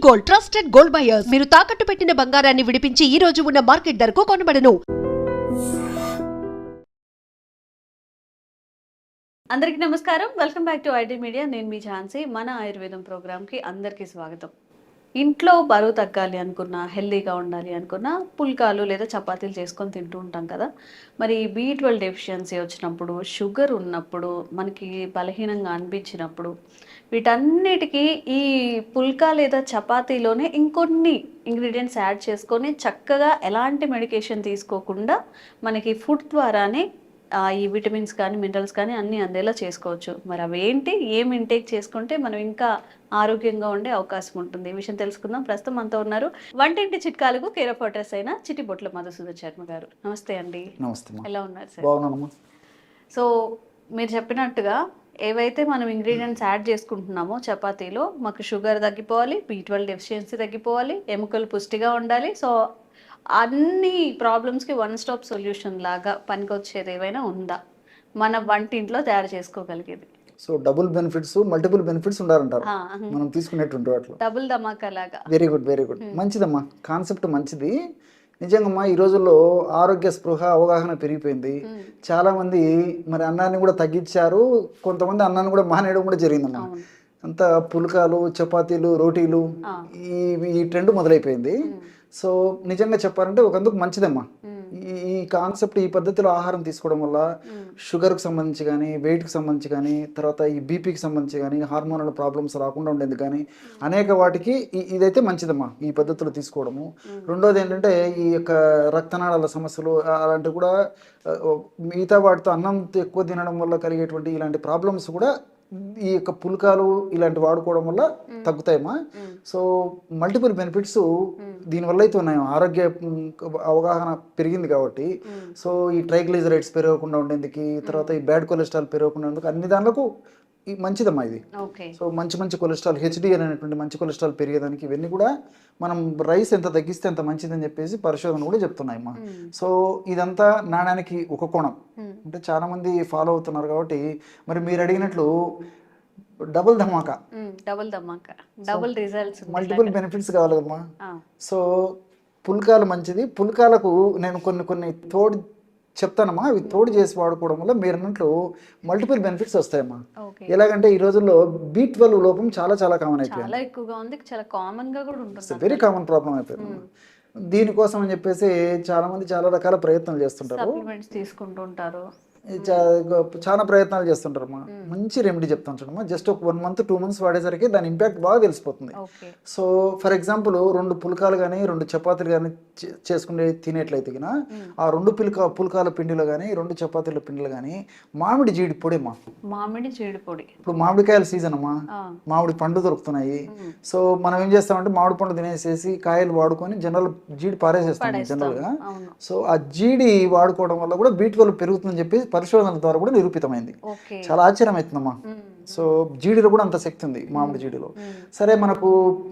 Gold, trusted gold buyers. మీరు తాకట్టు పెట్టిన బంగారాన్ని విడిపించి ఈ రోజు ఉన్న మార్కెట్ ధరకు కొనబడను. అందరికీ నమస్కారం. Welcome back to ID media. నేను మీ ఝాన్సీ. మన ఆయుర్వేదం ప్రోగ్రామ్కి అందరికీ స్వాగతం. ఇంట్లో బరువు తగ్గాలి అనుకున్నా, హెల్దీగా ఉండాలి అనుకున్నా పుల్కాలు లేదా చపాతీలు చేసుకొని తింటూ ఉంటాం కదా. మరి B12 డెఫిషియన్సీ వచ్చినప్పుడు, షుగర్ ఉన్నప్పుడు, మనకి బలహీనంగా అనిపించినప్పుడు, వీటన్నిటికీ ఈ పుల్కా లేదా చపాతీలోనే ఇంకొన్ని ఇంగ్రీడియంట్స్ యాడ్ చేసుకొని చక్కగా ఎలాంటి మెడికేషన్ తీసుకోకుండా మనకి ఫుడ్ ద్వారానే ఈ విటమిన్స్ కానీ మినరల్స్ కానీ అన్నీ అందేలా చేసుకోవచ్చు. మరి అవేంటి, ఏం ఇంటేక్ చేసుకుంటే మనం ఇంకా ఆరోగ్యంగా ఉండే అవకాశం ఉంటుంది, ఈ విషయం తెలుసుకుందాం. ప్రస్తుతం మనతో ఉన్నారు వంటింటి చిట్కాలకు కేర్ ఆఫ్ అడ్రస్ అయిన చిట్టిబొట్ల మధుసూదన్ శర్మ గారు. నమస్తే అండి. నమస్తే. ఎలా ఉన్నారు సార్? బాగున్నానమ్మా. సో మీరు చెప్పినట్టుగా ఏవైతే మనం ఇంగ్రీడియంట్స్ యాడ్ చేసుకుంటున్నామో చపాతీలో, మాకు షుగర్ తగ్గిపోవాలి, B12 డెఫిషియన్సీ తగ్గిపోవాలి, ఎముకలు పుష్టిగా ఉండాలి. సో అన్ని ప్రాబ్లమ్స్కి వన్ స్టాప్ సొల్యూషన్ లాగా పనికొచ్చేది ఏమైనా ఉందా మన వంటింట్లో తయారు చేసుకోగలిగేది? So double benefits, multiple benefits ఉండాలంటారు మనం తీసుకునేటువంటి వాటిలో. డబుల్ ధమాకా లాగా. Very good, very good. మంచిదమ్మా, కాన్సెప్ట్ మంచిది. నిజంగా ఈ రోజుల్లో ఆరోగ్య స్పృహ అవగాహన పెరిగిపోయింది. చాలా మంది మరి అన్నాన్ని కూడా తగ్గించారు, కొంతమంది అన్నాన్ని కూడా మానేయడం కూడా జరిగిందమ్మా. అంతా పుల్కాలు, చపాతీలు, రోటీలు ఈ ట్రెండ్ మొదలైపోయింది. సో నిజంగా చెప్పాలంటే ఒకందుకు మంచిదమ్మా ఈ కాన్సెప్ట్. ఈ పద్ధతిలో ఆహారం తీసుకోవడం వల్ల షుగర్కి సంబంధించి కానీ, వెయిట్కి సంబంధించి కానీ, తర్వాత ఈ బీపీకి సంబంధించి కానీ, హార్మోనల్ ప్రాబ్లమ్స్ రాకుండా ఉండేది కానీ అనేక వాటికి ఇదైతే మంచిదమ్మా ఈ పద్ధతిలో తీసుకోవడము. రెండోది ఏంటంటే ఈ యొక్క రక్తనాళాల సమస్యలు అలాంటివి కూడా మిగతా వాటితో అన్నం ఎక్కువ తినడం వల్ల కలిగేటువంటి ఇలాంటి ప్రాబ్లమ్స్ కూడా ఈ యొక్క పుల్కాలు ఇలాంటి వాడుకోవడం వల్ల తగ్గుతాయమ్మా. సో మల్టిపుల్ బెనిఫిట్స్ దీనివల్ల అయితే ఉన్నాయి. ఆరోగ్య అవగాహన పెరిగింది కాబట్టి, సో ఈ ట్రైగ్లిజరైడ్స్ పెరగకుండా ఉండేందుకు, తర్వాత ఈ బ్యాడ్ కొలెస్ట్రాల్ పెరగకుండా ఉండేందుకు అన్ని దానిలకు మంచిదమ్మా ఇది. సో మంచి కొలెస్ట్రాల్, HDL అనేటువంటి మంచి కొలెస్ట్రాల్ పెరిగేదానికి ఇవన్నీ కూడా మనం రైస్ ఎంత తగ్గిస్తే అంత మంచిదని చెప్పేసి పరిశోధన కూడా చెప్తున్నాయమ్మా. సో ఇదంతా నాణానికి ఒక కోణం అంటే చాలా మంది ఫాలో అవుతున్నారు కాబట్టి, మరి మీరు అడిగినట్లు డబుల్ ధమాకా, డబుల్ రిజల్ట్స్, మల్టిపుల్ బెనిఫిట్స్ కావాలి కదమ్మా. సో పుల్కాలు మంచిది. పుల్కాలకు నేను కొన్ని తోడు చెప్తానమ్మా. అవి తోడు చేసి వాడుకోవడం వల్ల మీరు అన్నట్లు మల్టిపుల్ బెనిఫిట్స్ వస్తాయమ్మా. ఎలాగంటే ఈ రోజుల్లో B12 లోపం చాలా కామన్ అయిపోయింది, చాలా ఎక్కువగా ఉంది, చాలా కామన్ గా కూడా ఉంటుంది, వెరీ కామన్ ప్రాబ్లం అయిపోయింది. దీనికోసం అని చెప్పేసి చాలా మంది చాలా రకాల ప్రయత్నాలు చేస్తుంటారు, సప్లిమెంట్స్ తీసుకుంటూ ఉంటారు, చాలా ప్రయత్నాలు చేస్తుంటారమ్మా. మంచి రెమెడీ చెప్తాను చూడమ్మా. జస్ట్ ఒక 1 month 2 months వాడేసరికి దాని ఇంపాక్ట్ బాగా తెలిసిపోతుంది. సో ఫర్ ఎగ్జాంపుల్ 2 పుల్కాలు కానీ 2 చపాతీలు కానీ చేసుకునే తినేట్లయితే ఆ 2 పుల్కాల పిండిలో కానీ 2 చపాతీల పిండిలో కానీ మామిడి జీడి పొడి అమ్మా. మామిడి జీడి పొడి ఇప్పుడు మామిడికాయల సీజన్ అమ్మా, మామిడి పండు దొరుకుతున్నాయి. సో మనం ఏం చేస్తామంటే మామిడి పండు తినేసేసి కాయలు వాడుకొని జనరల్ జీడి పారేసేస్తాం జనరల్ గా. సో ఆ జీడి వాడుకోవడం వల్ల కూడా B12 పెరుగుతుందని చెప్పి పరిశోధనల ద్వారా కూడా నిరూపితమైంది. చాలా ఆశ్చర్యం అవుతుందమ్మా. సో జీడిలో కూడా అంత శక్తి ఉంది మామిడి జీడిలో. సరే మనకు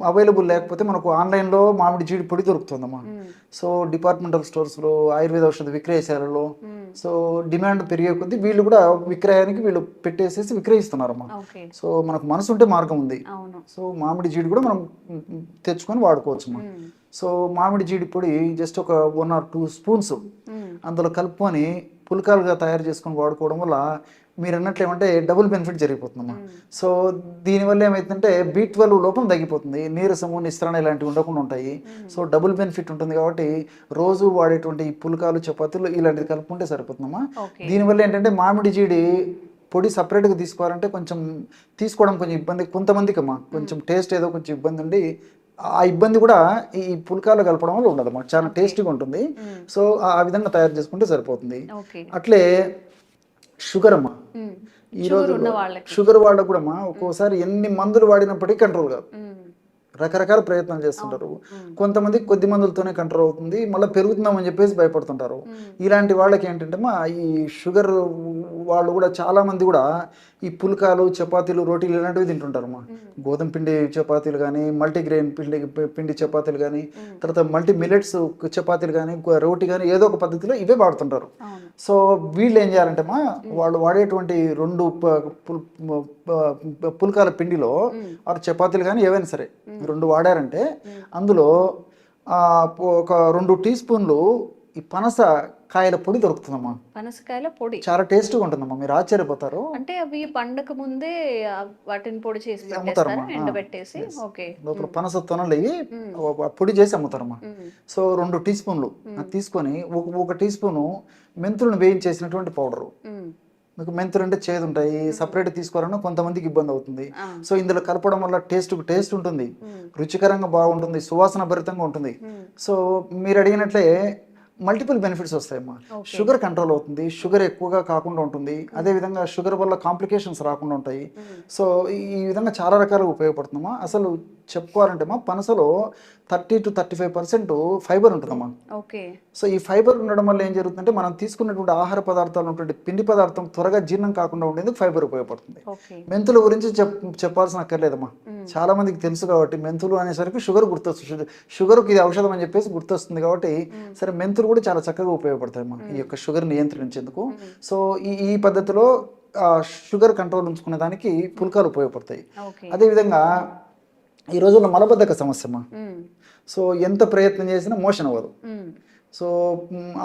అవైలబుల్ లేకపోతే మనకు ఆన్లైన్లో మామిడి జీడి పొడి దొరుకుతుందమ్మా. సో డిపార్ట్మెంటల్ స్టోర్స్లో, ఆయుర్వేద ఔషధ విక్రయశాలలో సో డిమాండ్ పెరిగే కొద్దీ వీళ్ళు కూడా విక్రయానికి వీళ్ళు పెట్టేసేసి విక్రయిస్తున్నారమ్మా. సో మనకు మనసు ఉంటే మార్గం ఉంది. సో మామిడి జీడి కూడా మనం తెచ్చుకొని వాడుకోవచ్చమ్మా. సో మామిడి జీడి పొడి జస్ట్ ఒక 1 or 2 spoons అందులో కలుపుకొని పుల్కాలుగా తయారు చేసుకొని వాడుకోవడం వల్ల మీరు అన్నట్లు ఏమంటే డబుల్ బెనిఫిట్ జరిగిపోతుందమ్మా. సో దీనివల్ల ఏమైతుందంటే B12 లోపం తగ్గిపోతుంది, నీరసము, నిస్త్రణ ఇలాంటివి ఉండకుండా ఉంటాయి. సో డబుల్ బెనిఫిట్ ఉంటుంది కాబట్టి రోజు వాడేటువంటి ఈ పుల్కాలు, చపాతీలు ఇలాంటివి కలుపుకుంటే సరిపోతుందమ్మా. దీనివల్ల ఏంటంటే మామిడి జీడి పొడి సపరేట్గా తీసుకోవాలంటే కొంచెం తీసుకోవడం కొంచెం ఇబ్బంది కొంతమందికి అమ్మా. కొంచెం టేస్ట్ ఏదో కొంచెం ఇబ్బంది ఉండి ఆ ఇబ్బంది కూడా ఈ పుల్కాలు కలపడం వల్ల ఉండదు అన్నమాట, చాలా టేస్టీగా ఉంటుంది. సో ఆ విధంగా తయారు చేసుకుంటే సరిపోతుంది. అట్లే షుగర్ అమ్మా, ఈ రోజు షుగర్ వాళ్ళకు కూడా అమ్మా ఒక్కోసారి ఎన్ని మందులు వాడినప్పటికీ కంట్రోల్ కాదు. రకరకాల ప్రయత్నాలు చేస్తుంటారు. కొంతమంది కొద్ది మందులతోనే కంట్రోల్ అవుతుంది, మళ్ళీ పెరుగుతుందామని చెప్పేసి భయపడుతుంటారు. ఇలాంటి వాళ్ళకి ఏంటంటే మా ఈ షుగర్ వాళ్ళు కూడా చాలా మంది కూడా ఈ పుల్కాలు చపాతీలు రోటీలు ఇలాంటివి తింటుంటారమ్మా. గోధుమ పిండి చపాతీలు కానీ మల్టీగ్రెయిన్ పిండి చపాతీలు కానీ తర్వాత మల్టీ మిల్లెట్స్ చపాతీలు కానీ రోటీ కానీ ఏదో ఒక పద్ధతిలో ఇవే వాడుతుంటారు. సో వీళ్ళు ఏం చేయాలంటే వాళ్ళు వాడేటువంటి 2 పుల్కాల పిండిలో వారు చపాతీలు కానీ ఏవైనా సరే 2 వాడారంటే అందులో ఒక 2 టీ స్పూన్లు ఈ పనస కాయల పొడి దొరుకుతుందమ్మా. పనసకాయల పొడి చాలా టేస్ట్గా ఉంటుందమ్మా, మీరు ఆశ్చర్యపోతారు. అంటే అవి పండక ముందే వాటిని పొడి చేసి అమ్ముతారమ్మా, ఎండబెట్టేసి ఓకే లోపల పనస తొనలు అయ్యి పొడి చేసి అమ్ముతారమ్మా. సో 2 టీ స్పూన్లు తీసుకొని ఒక టీ స్పూను మెంతులను వేయించేసినటువంటి పౌడరు. మీకు మెంతులు అంటే చేదు ఉంటాయి, సపరేట్ తీసుకోవాలన్నా కొంతమందికి ఇబ్బంది అవుతుంది. సో ఇందులో కలపడం వల్ల టేస్ట్ ఉంటుంది, రుచికరంగా బాగుంటుంది, సువాసన భరితంగా ఉంటుంది. సో మీరు అడిగినట్లే మల్టిపుల్ బెనిఫిట్స్ వస్తాయమ్మా. షుగర్ కంట్రోల్ అవుతుంది, షుగర్ ఎక్కువగా కాకుండా ఉంటుంది, అదేవిధంగా షుగర్ వల్ల కాంప్లికేషన్స్ రాకుండా ఉంటాయి. సో ఈ విధంగా చాలా రకాలుగా ఉపయోగపడుతుందమ్మా. అసలు చెప్పుకోవాలంటే పనసలో 30 to 35% ఫైబర్ ఉంటుందమ్మా. సో ఈ ఫైబర్ ఉండడం వల్ల ఏం జరుగుతుందంటే మనం తీసుకున్నటువంటి ఆహార పదార్థాలు ఉన్నటువంటి పిండి పదార్థం త్వరగా జీర్ణం కాకుండా ఉండేందుకు ఫైబర్ ఉపయోగపడుతుంది. మెంతుల గురించి చెప్పాల్సిన అక్కర్లేదమ్మా, చాలా మందికి తెలుసు కాబట్టి మెంతులు అనేసరికి షుగర్ గుర్తొస్తుంది, షుగర్కి ఇది ఔషధం అని చెప్పేసి గుర్తొస్తుంది కాబట్టి సరే మెంతులు కూడా చాలా చక్కగా ఉపయోగపడతాయమ్మా ఈ యొక్క షుగర్ నియంత్రించేందుకు. సో ఈ పద్ధతిలో షుగర్ కంట్రోల్ ఉంచుకునే దానికి పుల్కాలు ఉపయోగపడతాయి. అదేవిధంగా ఈ రోజుల్లో మలబద్ధక సమస్యమ్మా. సో ఎంత ప్రయత్నం చేసినా మోషన్ అవ్వదు. సో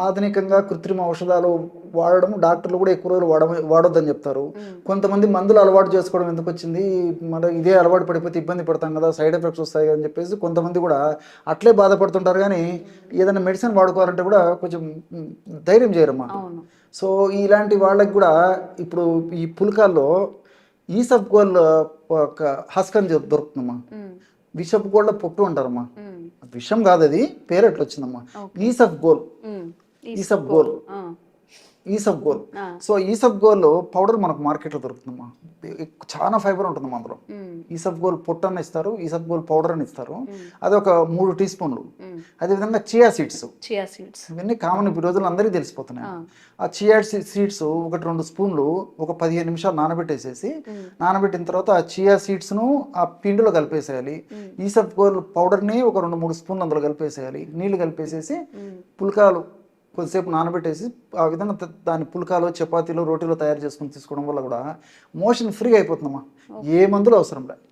ఆధునికంగా కృత్రిమ ఔషధాలు వాడడం డాక్టర్లు కూడా ఎక్కువ రోజులు వాడొద్దని చెప్తారు. కొంతమంది మందులు అలవాటు చేసుకోవడం ఎందుకు వచ్చింది, మరి ఇదే అలవాటు పడిపోతే ఇబ్బంది పడతాం కదా, సైడ్ ఎఫెక్ట్స్ వస్తాయి అని చెప్పేసి కొంతమంది కూడా అట్లే బాధపడుతుంటారు. కానీ ఏదైనా మెడిసిన్ వాడుకోవాలంటే కూడా కొంచెం ధైర్యం చేయరమ్మా. సో ఇలాంటి వాళ్ళకి కూడా ఇప్పుడు ఈ పుల్కాల్లో ఈసఫ్ గోల్ హస్క్ అని దొరుకుతుందమ్మా. విషపు గోళ్ళ పొట్టు అంటారమ్మా, విషం కాదు అది, పేరు ఎట్లా వచ్చిందమ్మా, ఈసఫ్ గోల్. సో ఈసఫ్ గోల్ పౌడర్ మనకు మార్కెట్లో దొరుకుతుందమ్మా. చాలా ఫైబర్ ఉంటుందమ్మా అందులో. ఈసఫ్ గోల్ పొట్టు అని ఇస్తారు, ఈసఫ్ గోల్ పౌడర్ అని ఇస్తారు, అది ఒక 3 టీ స్పూన్లు. అదేవిధంగా చియా సీడ్స్ ఇవన్నీ కామన్ ఈ రోజుల్లో అందరికీ తెలిసిపోతున్నాయి. ఆ చియా సీడ్స్ 1-2 స్పూన్లు ఒక 15 నిమిషాలు నానబెట్టిన తర్వాత ఆ చియా సీడ్స్ను ఆ పిండిలో కలిపేసేయాలి. ఈసఫ్ గోల్ పౌడర్ని ఒక 2-3 స్పూన్లు అందులో కలిపేసేయాలి, నీళ్లు కలిపేసేసి పుల్కాలు కొద్దిసేపు నానబెట్టేసి ఆ విధంగా దాని పుల్కాలు చపాతీలు రోటీలు తయారు చేసుకుని తీసుకోవడం వల్ల కూడా మోషన్ ఫ్రీగా అయిపోతుందమ్మా, ఏ మందులు అవసరం లేదు.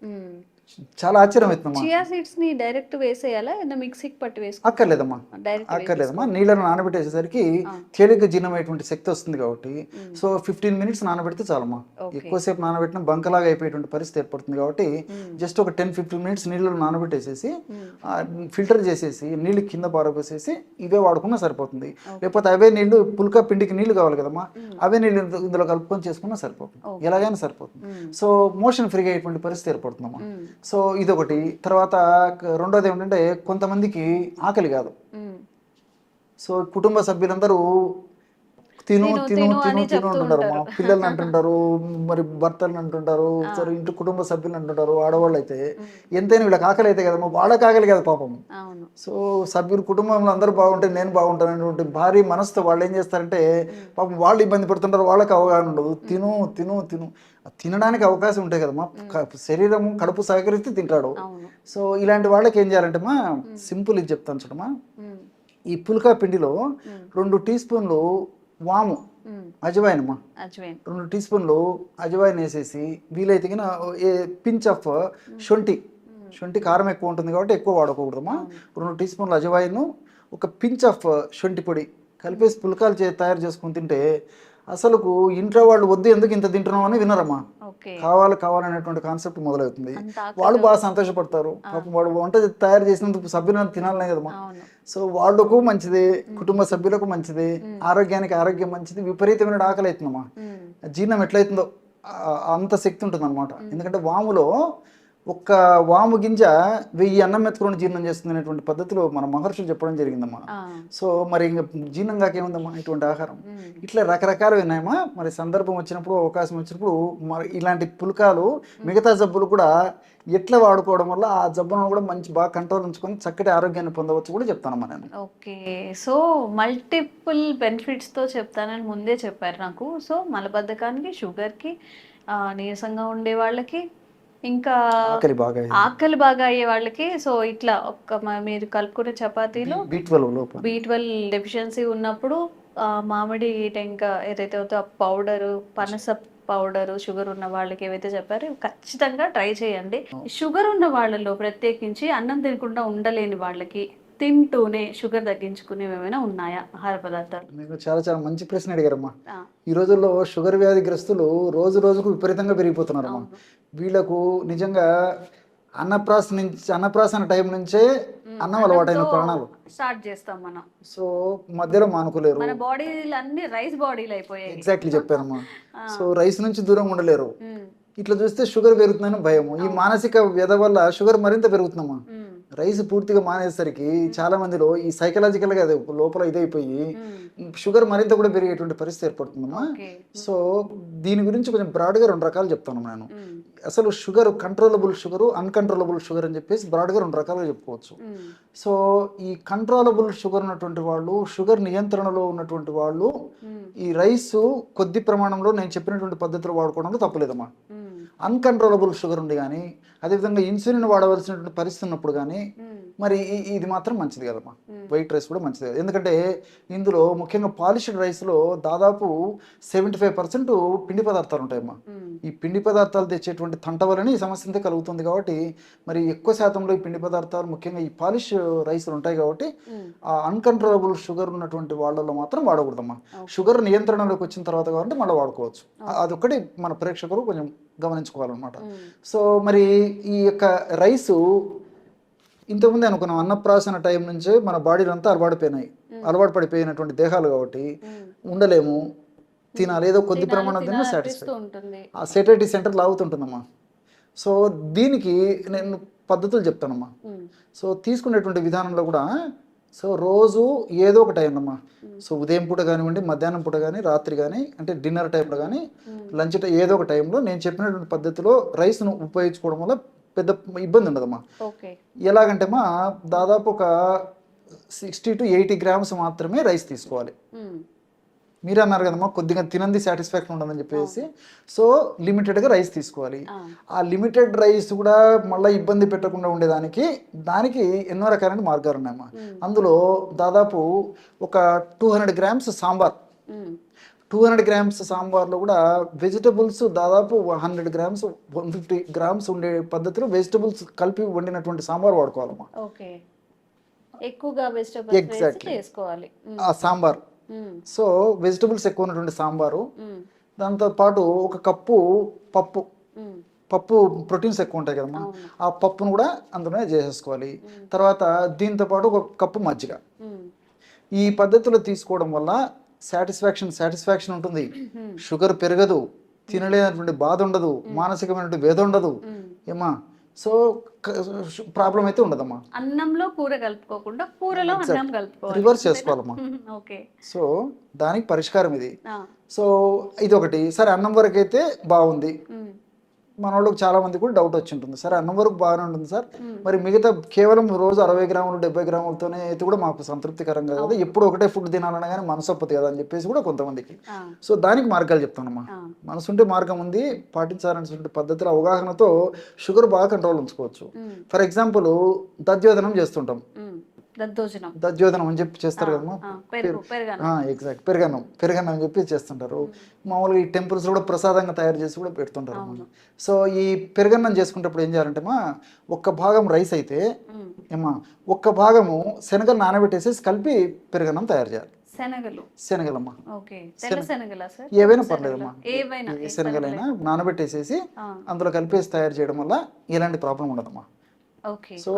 చాలా ఆశ్చర్యం అవుతుందమ్మా. చియా సీడ్స్ ని డైరెక్ట్ వేసేయాలా మిక్సీకి పట్టి వేసుకో? అక్కర్లేదమ్మా, నీళ్ళను నానబెట్టేసేసరికి తేలిగ్గా జీర్ణమయ్యేటువంటి శక్తి వస్తుంది కాబట్టి సో 15 మినిట్స్ నానబెడితే చాలమ్మా. ఎక్కువసేపు నానబెట్టిన బంకలాగా అయిపోయేటువంటి పరిస్థితి ఏర్పడుతుంది కాబట్టి జస్ట్ ఒక 10-15 మినిట్స్ నీళ్ళను నానబెట్టేసేసి ఫిల్టర్ చేసేసి నీళ్ళు కింద పారబోసేసి ఇవే వాడుకున్నా సరిపోతుంది. లేకపోతే అవే నీళ్లు పుల్కా పిండికి నీళ్లు కావాలి కదమ్మా, అవే నీళ్ళు ఇందులో కలుపుకొని చేసుకున్నా సరిపోతుంది, ఎలాగైనా సరిపోతుంది. సో మోషన్ ఫ్రీగా అయ్యేటువంటి పరిస్థితి ఏర్పడుతుందమ్మా. సో ఇదొకటి. తర్వాత రెండోది ఏమిటంటే కొంతమందికి ఆకలి కాదు. సో కుటుంబ సభ్యులందరూ తిను అంటుంటారు, మా పిల్లల్ని అంటుంటారు, మరి భర్తలను అంటుంటారు, సరే ఇంటి కుటుంబ సభ్యులు అంటుంటారు. ఆడవాళ్ళు అయితే ఎంతైనా వీళ్ళకి ఆకలి అయితే కదమ్మా, వాళ్ళకి ఆకలి కదా పాపం. సో సభ్యులు కుటుంబంలో అందరూ బాగుంటే నేను బాగుంటాను అనేటువంటి భారీ మనసుతో వాళ్ళు ఏం చేస్తారంటే పాపం వాళ్ళు ఇబ్బంది పడుతుంటారు, వాళ్ళకి అవగాహన ఉండదు. తినడానికి అవకాశం ఉంటాయి కదమ్మా, శరీరం కడుపు సహకరిస్తే తింటాడు. సో ఇలాంటి వాళ్ళకి ఏం చేయాలంటే సింపుల్ ఇది చెప్తాను చూడమ్మా. ఈ పుల్కా పిండిలో 2 టీ స్పూన్లు వాము అజవాయిన్ అమ్మా, 2 టీ స్పూన్లు అజవాయిన్ వేసేసి వీలైతే పించ్ ఆఫ్ శొంఠి కారం ఎక్కువ ఉంటుంది కాబట్టి ఎక్కువ వాడుకోకూడదమ్మా. 2 టీ స్పూన్లు అజవాయిన్, ఒక పించ్ ఆఫ్ శొంఠి పొడి కలిపేసి పుల్కాలు తయారు చేసుకుని తింటే అసలుకు ఇంట్లో వాళ్ళు వద్దు ఎందుకు ఇంత తింటున్నాం అని వినరమ్మా. కావాలనేటువంటి కాన్సెప్ట్ మొదలవుతుంది. వాళ్ళు బాగా సంతోషపడతారు. పాపం వాడు వంట తయారు చేసినందుకు సభ్యులను తినాలనే కదమ్మా. సో వాళ్ళకు మంచిది, కుటుంబ సభ్యులకు మంచిది, ఆరోగ్యానికి ఆరోగ్యం మంచిది. విపరీతమైన ఆకలి అవుతుందమ్మా, జీర్ణం ఎట్లయితుందో అంత శక్తి ఉంటుంది అనమాట. ఎందుకంటే వాములో ఒక్క వాము గింజ 1000 అన్నం మెతుకులను జీర్ణం చేస్తుంది అనేటువంటి పద్ధతిలో మన మహర్షులు చెప్పడం జరిగిందమ్మా. సో మరి ఇంకా జీర్ణం కాకేముందమ్మా ఇటువంటి ఆహారం. ఇట్లా రకరకాలు విన్నాయమ్మా. మరి సందర్భం వచ్చినప్పుడు, అవకాశం వచ్చినప్పుడు మరి ఇలాంటి పుల్కాలు మిగతా జబ్బులు కూడా ఎట్లా వాడుకోవడం వల్ల ఆ జబ్బును కూడా బాగా కంట్రోల్ ఉంచుకొని చక్కటి ఆరోగ్యాన్ని పొందవచ్చు కూడా చెప్తానమ్మా నేను. ఓకే, సో మల్టిపుల్ బెనిఫిట్స్తో చెప్తానని ముందే చెప్పారు నాకు. సో మలబద్ధకానికి, షుగర్కి నీరసంగా ఉండే వాళ్ళకి, ఇంకా ఆకలి బాగా ఆకలి బాగా అయ్యే వాళ్ళకి. సో ఇట్లా మీరు కలుపుకునే చపాతీలో B12 లోపం. B12 డెఫిషియన్సీ ఉన్నప్పుడు మామిడి టెంక ఏదైతే అవుతుందో ఆ పౌడరు, పనస పౌడరు, షుగర్ ఉన్న వాళ్ళకి ఏవైతే చెప్పారో ఇవి ఖచ్చితంగా ట్రై చేయండి. షుగర్ ఉన్న వాళ్ళలో ప్రత్యేకించి అన్నం తినకుండా ఉండలేని వాళ్ళకి తింటూనే షుగర్ తగ్గించుకునేవి ఏమైనా ఉన్నాయా ఆహార పదార్థాలు? మీరు చాలా చాలా మంచి ప్రశ్న అడిగారమ్మా. ఆ, ఈ రోజుల్లో షుగర్ వ్యాధిగ్రస్తులు రోజు రోజుకు విపరీతంగా పెరిగిపోతున్నారమ్మా. అవును. వీళ్ళకు నిజంగా అన్నప్రాసన టైం నుంచే అన్నం అలవాటైన ప్రాణాలు. స్టార్ట్ చేస్తాం మనం. సో మధ్యలో మానుకోలేరు. మన బాడీలు అన్ని రైస్ బాడీలు అయిపోయాయి. ఎగ్జాక్ట్లీ చెప్పారమ్మా. సో రైస్ నుంచి దూరంగా ఉండలేరు. ఇట్లా చూస్తే షుగర్ పెరుగుతుందని భయము. ఈ మానసిక వ్యధ వల్ల షుగర్ మరింత పెరుగుతుందమ్మా. రైస్ పూర్తిగా మానేసరికి చాలా మందిలో ఈ సైకలాజికల్ గా లోపల ఇదైపోయి షుగర్ మరింత కూడా పెరిగేటువంటి పరిస్థితి ఏర్పడుతుందమ్మా. సో దీని గురించి కొంచెం బ్రాడ్ గా 2 రకాలు చెప్తాను నేను. అసలు sugar controllable sugar, uncontrollable sugar అని చెప్పేసి బ్రాడ్ గా 2 రకాలుగా చెప్పుకోవచ్చు. సో ఈ కంట్రోలబుల్ షుగర్ ఉన్నటువంటి వాళ్ళు, షుగర్ నియంత్రణలో ఉన్నటువంటి వాళ్ళు ఈ రైస్ కొద్ది ప్రమాణంలో నేను చెప్పినటువంటి పద్ధతిలో వాడుకోవడంలో తప్పలేదమ్మా. అన్కంట్రోలబుల్ షుగర్ ఉంది కానీ, అదేవిధంగా ఇన్సులిన్ వాడవలసినటువంటి పరిస్థితి ఉన్నప్పుడు కానీ మరి ఇది మాత్రం మంచిది కదమ్మా. వైట్ రైస్ కూడా మంచిది కదా. ఎందుకంటే ఇందులో ముఖ్యంగా పాలిష్డ్ రైస్లో దాదాపు 75% పిండి పదార్థాలు ఉంటాయమ్మా. ఈ పిండి పదార్థాలు తెచ్చేటువంటి తంట వలన ఈ సమస్య అంతా కలుగుతుంది. కాబట్టి మరి ఎక్కువ శాతంలో ఈ పిండి పదార్థాలు ముఖ్యంగా ఈ పాలిష్ రైస్లు ఉంటాయి. కాబట్టి ఆ అన్కంట్రోలబుల్ షుగర్ ఉన్నటువంటి వాళ్ళలో మాత్రం వాడకూడదమ్మా. షుగర్ నియంత్రణలోకి వచ్చిన తర్వాత కాబట్టి మళ్ళీ వాడుకోవచ్చు. అదొక్కటి మన ప్రేక్షకులు కొంచెం గమనించుకోవాలన్నమాట. సో మరి ఈ యొక్క రైసు ఇంతకుముందే అనుకున్నాం, అన్నప్రాసన టైం నుంచే మన బాడీలు అంతా అలవాటు పడిపోయినటువంటి దేహాలు కాబట్టి ఉండలేము, తినాలి, ఏదో కొద్ది ప్రమాణం తిన్నా సాటిస్ఫై, ఆ సెటైటీ సెంటర్ లాగుతుంటుందమ్మా. సో దీనికి నేను పద్ధతులు చెప్తానమ్మా. సో తీసుకునేటువంటి విధానంలో కూడా సో రోజు ఏదో ఒక టైం అమ్మా. సో ఉదయం పూట కానివ్వండి, మధ్యాహ్నం పూట కానీ, రాత్రి కానీ, అంటే డిన్నర్ టైంలో కానీ, లంచ్ ఏదో ఒక టైంలో నేను చెప్పినటువంటి పద్ధతిలో రైస్ను ఉపయోగించుకోవడం వల్ల పెద్ద ఇబ్బంది ఉండదమ్మా. ఎలాగంటే మా దాదాపు ఒక 60 to 80 grams మాత్రమే రైస్ తీసుకోవాలి. మీరు అన్నారు కదమ్మా కొద్దిగా తినంది సాటిస్ఫాక్షన్ ఉండదని చెప్పేసి. సో లిమిటెడ్గా రైస్ తీసుకోవాలి. ఆ లిమిటెడ్ రైస్ కూడా మళ్ళీ ఇబ్బంది పెట్టకుండా ఉండేదానికి ఎన్నో రకాలైన మార్గాలు ఉన్నాయమ్మా. అందులో దాదాపు ఒక 200 grams సాంబార్, 200 grams సాంబార్లో కూడా వెజిటబుల్స్ దాదాపు 100 grams 150 grams ఉండే పద్ధతిలో వెజిటబుల్స్ కలిపి వండినటువంటి సాంబార్ వాడుకోవాలమ్మా. ఎక్కువగా వెజిటబుల్స్ చేసుకోవాలి ఆ సాంబార్. సో వెజిటబుల్స్ ఎక్కువ ఉన్నటువంటి సాంబారు, దాంతో పాటు ఒక కప్పు పప్పు ప్రోటీన్స్ ఎక్కువ ఉంటాయి కదమ్మా, ఆ పప్పును కూడా అందులోనే చేసేసుకోవాలి. తర్వాత దీంతో పాటు ఒక కప్పు మజ్జిగ. ఈ పద్ధతిలో తీసుకోవడం వల్ల సాటిస్ఫాక్షన్ ఉంటుంది. షుగర్ పెరగదు, తినలేనటువంటి బాధ ఉండదు, మానసికమైనటువంటి వేద ఉండదు ఏమా. సో ప్రాబ్లం అయితే ఉండదమ్మా. అన్నంలో కూర కలుపుకోకుండా కూరలో అన్నం కలుపుకోవాలి, రివర్స్ చేసుకోవాలమ్మా. సో దానికి పరిష్కారం ఇది. సో ఇది ఒకటి. సరే అన్నం వరకు అయితే బాగుంది, మన వాళ్ళకి చాలా మంది కూడా డౌట్ వచ్చి ఉంటుంది, సరే అన్నం వరకు బాగానే ఉంటుంది సార్, మరి మిగతా కేవలం రోజు 60 గ్రాములు 70 గ్రాములతోనే అయితే కూడా మాకు సంతృప్తికరంగా కదా, ఎప్పుడు ఒకటే ఫుడ్ తినాలన్నా కానీ మనసు ఒప్పదు కదా అని చెప్పేసి కూడా కొంతమందికి. సో దానికి మార్గాలు చెప్తానమ్మా. మనసుంటే మార్గం ఉంది, పాటించాలనే పద్ధతుల అవగాహనతో షుగర్ బాగా కంట్రోల్ ఉంచుకోవచ్చు. ఫర్ ఎగ్జాంపుల్ దధ్యోదనం చేస్తుంటాం, దధ్యోదనం అని చెప్పి చేస్తారు కదమ్మా. ఎగ్జాక్ట్ పెరుగన్నం అని చెప్పి చేస్తుంటారు. మామూలుగా ఈ టెంపుల్స్ కూడా ప్రసాదంగా తయారు చేసి కూడా పెడుతుంటారు. సో ఈ పెరుగన్నం చేసుకునేటప్పుడు ఏం చేయాలంటే మా ఒక్క భాగం రైస్ అయితే ఏమా ఒక్క భాగము శనగలు నానబెట్టేసేసి కలిపి పెరుగన్నం తయారు చేయాలి. శనగలమ్మా, ఏవైనా పర్లేదమ్మా, ఏ శనగలైనా నానబెట్టేసేసి అందులో కలిపేసి తయారు చేయడం వల్ల ఎలాంటి ప్రాబ్లం ఉండదమ్మా. సో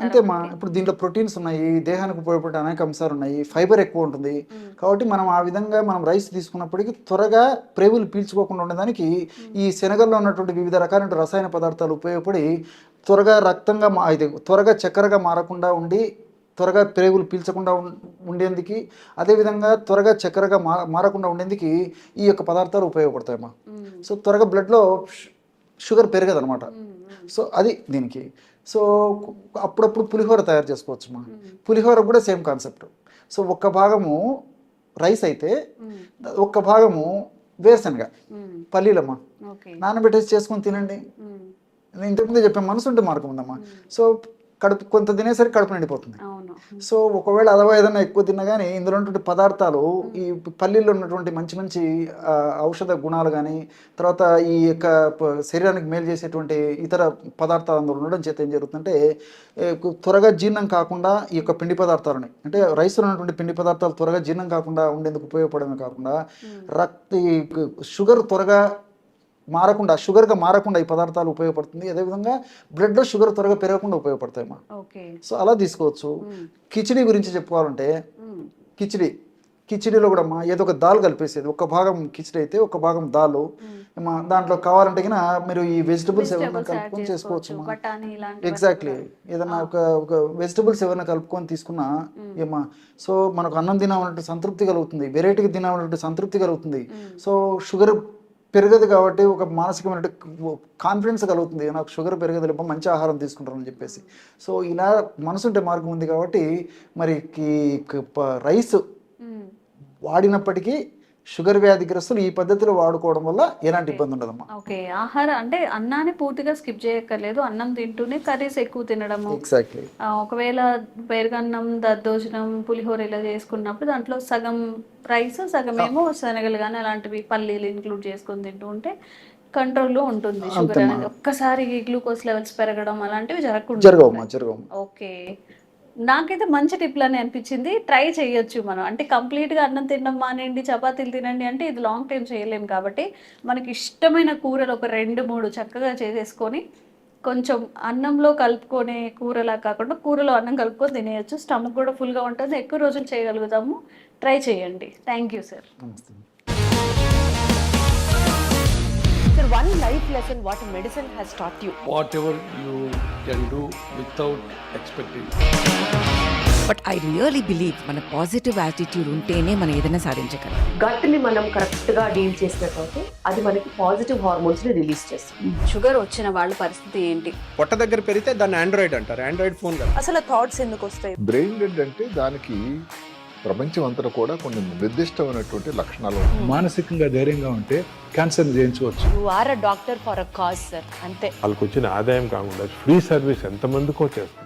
అంతేమ్మా. ఇప్పుడు దీంట్లో ప్రోటీన్స్ ఉన్నాయి, దేహానికి ఉపయోగపడే అనేక అంశాలు ఉన్నాయి, ఫైబర్ ఎక్కువ ఉంటుంది. కాబట్టి మనం ఆ విధంగా మనం రైస్ తీసుకున్నప్పటికీ త్వరగా ప్రేగులు పీల్చుకోకుండా ఉండడానికి ఈ శనగల్లో ఉన్నటువంటి వివిధ రకాలైన రసాయన పదార్థాలు ఉపయోగపడి త్వరగా త్వరగా చక్కెరగా మారకుండా ఉండి త్వరగా ప్రేగులు పీల్చకుండా ఉండేందుకు, అదేవిధంగా త్వరగా చక్కెరగా మారకుండా ఉండేందుకు ఈ యొక్క పదార్థాలు ఉపయోగపడతాయమ్మా. సో త్వరగా బ్లడ్లో షుగర్ పెరగదు అనమాట. సో అది దీనికి. సో అప్పుడప్పుడు పులిహోర తయారు చేసుకోవచ్చు మా. పులిహోర కూడా సేమ్ కాన్సెప్ట్. సో ఒక్క భాగము రైస్ అయితే ఒక్క భాగము వేరుశనగ, మ్మ్. పల్లీలమ్మా, ఓకే. నానబెట్టేసి చేసుకొని తినండి. మ్మ్. నేను ఇంతకుముందే చెప్పాను, మనసు ఉంటే మార్గం ఉందమ్మా. సో కడుపు కొంత తినేసరికి కడుపు నిండిపోతుంది. అవును. సో ఒకవేళ అదవా ఏదైనా ఎక్కువ తిన్నా కానీ ఇందులో ఉన్నటువంటి పదార్థాలు, ఈ పల్లీల్లో ఉన్నటువంటి మంచి మంచి ఔషధ గుణాలు కానీ, తర్వాత ఈ యొక్క శరీరానికి మేలు చేసేటువంటి ఇతర పదార్థాలు అందులో ఉండడం చేత ఏం జరుగుతుందంటే త్వరగా జీర్ణం కాకుండా ఈ యొక్క పిండి పదార్థాలని, అంటే రైస్లో ఉన్నటువంటి పిండి పదార్థాలు త్వరగా జీర్ణం కాకుండా ఉండేందుకు ఉపయోగపడమే కాకుండా షుగర్ త్వరగా షుగర్గా మారకుండా ఈ పదార్థాలు ఉపయోగపడుతుంది. అదేవిధంగా బ్లడ్లో షుగర్ త్వరగా పెరగకుండా ఉపయోగపడతాయమ్మా. ఓకే. సో అలా తీసుకోవచ్చు. కిచిడి గురించి చెప్పుకోవాలంటే కిచిడిలో కూడా అమ్మా ఏదో ఒక దాల్ కలిపేసేది, ఒక భాగం కిచిడి అయితే ఒక భాగం దాల్, దాంట్లో కావాలంటే కినా మీరు ఈ వెజిటబుల్స్ ఏమైనా కలుపుకొని చేసుకోవచ్చు. ఎగ్జాక్ట్లీ, ఏదన్నా ఒక వెజిటబుల్స్ ఏమైనా కలుపుకొని తీసుకున్నా ఏమా, సో మనకు అన్నం తినామన్నట్టు సంతృప్తి కలుగుతుంది, వెరైటీగా తినామన్నట్టు సంతృప్తి కలుగుతుంది. సో షుగర్ పెరగదు కాబట్టి ఒక మానసికమైన కాన్ఫిడెన్స్ కలుగుతుంది, నాకు షుగర్ పెరగదు లేకపోతే మంచి ఆహారం తీసుకుంటారని చెప్పేసి. సో ఇలా మనసుంటే మార్గం ఉంది కాబట్టి మరి రైస్ వాడినప్పటికీ షుగర్ వ్యాధిగ్రస్తులు ఈ పద్ధతిలో వాడుకోవడం వల్ల ఎలాంటి ఇబ్బంది ఉండదమ్మా. ఓకే. ఆహారం అంటే అన్నాన్ని పూర్తిగా స్కిప్ చేయక్కర్లేదు, అన్నం తింటూనే కర్రీస్ ఎక్కువ తినడము. ఎగ్జాక్ట్లీ. ఒకవేళ పెరుగన్నం, దద్దోజనం, పులిహోర ఇలా చేసుకున్నప్పుడు దాంట్లో సగం రైస్, సగం ఏమో శనగలు కానీ అలాంటివి పల్లీలు ఇంక్లూడ్ చేసుకొని తింటూ ఉంటే కంట్రోల్లో ఉంటుంది షుగర్ అనేది. ఒక్కసారి గ్లూకోజ్ లెవెల్స్ పెరగడం అలాంటివి జరగవు. ఓకే. నాకైతే మంచి టిప్ అని అనిపించింది, ట్రై చేయొచ్చు మనం. అంటే కంప్లీట్గా అన్నం తినడం మానేయండి, చపాతీలు తినండి అంటే ఇది లాంగ్ టైం చేయలేము కాబట్టి మనకి ఇష్టమైన కూరలు ఒక 2-3 చక్కగా చేసేసుకొని కొంచెం అన్నంలో కలుపుకొని కూరలా కాకుండా కూరలో అన్నం కలుపుకొని తినేయచ్చు. స్టమక్ కూడా ఫుల్గా ఉంటుంది, ఎక్కువ రోజులు చేయగలుగుతాము. ట్రై చేయండి. Thank you sir. Sir, one life lesson what medicine has taught you. Whatever you can do without expecting. But I really believe మన పాజిటివ్ యాటిట్యూడ్ ఉంటేనే మనం ఏదైనా సాధించగలం. గట్ని మనం కరెక్ట్గా డీల్ చేసినట్లయితే అది మనకి పాజిటివ్ హార్మోన్స్ని రిలీజ్ చేస్తుంది. షుగర్ వచ్చిన వాళ్ళ పరిస్థితి ఏంటి? పొట్ట దగ్గర పెరిగితే దాన్ని ఆండ్రాయిడ్ అంటారు, ఆండ్రాయిడ్ ఫోన్ కదా. అసలు థాట్స్ ఎందుకు వస్తాయి? బ్రెయిన్ డెడ్ అంటే దానికి ప్రపంచం అంతా కూడా కొన్ని నిర్దిష్టమైనటువంటి లక్షణాలు ఉంటాయి. మానసికంగా ధైర్యంగా ఉంటే క్యాన్సర్ జయించవచ్చు. You are a doctor for a cause, sir. అంతే. వాళ్ళకి వచ్చిన ఆదాయం కాకుండా ఫ్రీ సర్వీస్ ఎంతమందికో చేస్తారు.